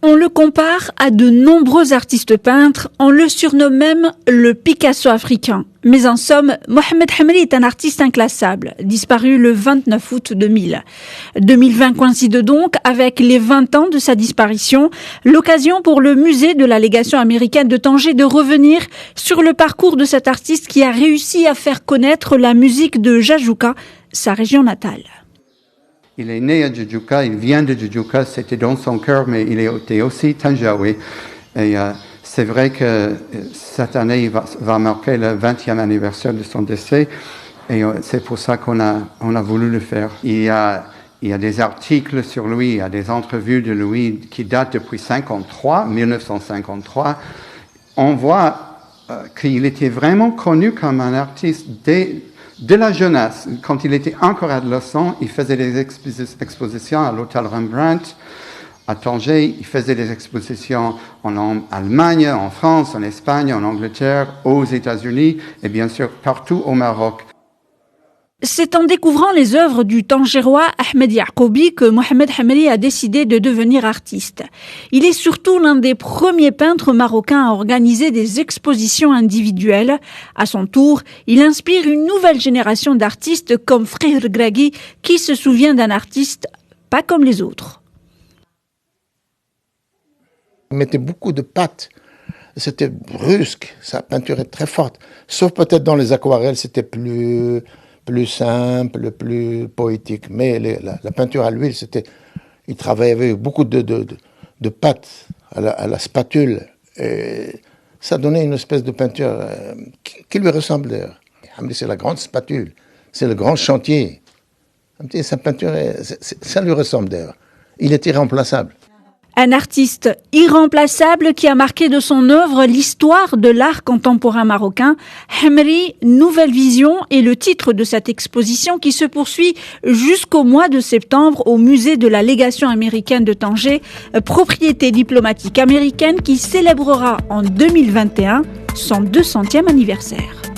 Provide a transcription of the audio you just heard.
On le compare à de nombreux artistes peintres, on le surnomme même le Picasso africain. Mais en somme, Mohamed Hamri est un artiste inclassable, disparu le 29 août 2000. 2020 coïncide donc avec les 20 ans de sa disparition, l'occasion pour le musée de la légation américaine de Tanger de revenir sur le parcours de cet artiste qui a réussi à faire connaître la musique de Jajouka, sa région natale. Il est né à Djidjouka, il vient de Djidjouka, c'était dans son cœur, mais il était aussi Tanjaoui. Et c'est vrai que cette année, il va marquer le 20e anniversaire de son décès, et c'est pour ça qu'on a voulu le faire. Il y a des articles sur lui, il y a des entrevues de lui qui datent depuis 1953. On voit qu'il était vraiment connu comme un artiste de la jeunesse. Quand il était encore adolescent, il faisait des expositions à l'hôtel Rembrandt, à Tanger. Il faisait des expositions en Allemagne, en France, en Espagne, en Angleterre, aux États-Unis et bien sûr partout au Maroc. C'est en découvrant les œuvres du Tangérois Ahmed Yacoubi que Mohamed Hamri a décidé de devenir artiste. Il est surtout l'un des premiers peintres marocains à organiser des expositions individuelles. À son tour, il inspire une nouvelle génération d'artistes comme Frère Gragui qui se souvient d'un artiste pas comme les autres. Il mettait beaucoup de pâte. C'était brusque, sa peinture est très forte. Sauf peut-être dans les aquarelles, c'était plus simple, plus poétique. Mais la peinture à l'huile, il travaillait avec beaucoup de pâte à la spatule. Et ça donnait une espèce de peinture qui lui ressemble d'ailleurs. C'est la grande spatule, c'est le grand chantier. Sa peinture, ça lui ressemble d'ailleurs. Il est irremplaçable. Un artiste irremplaçable qui a marqué de son œuvre l'histoire de l'art contemporain marocain. Hamri, Nouvelle Vision est le titre de cette exposition qui se poursuit jusqu'au mois de septembre au musée de la légation américaine de Tanger, propriété diplomatique américaine qui célébrera en 2021 son 200e anniversaire.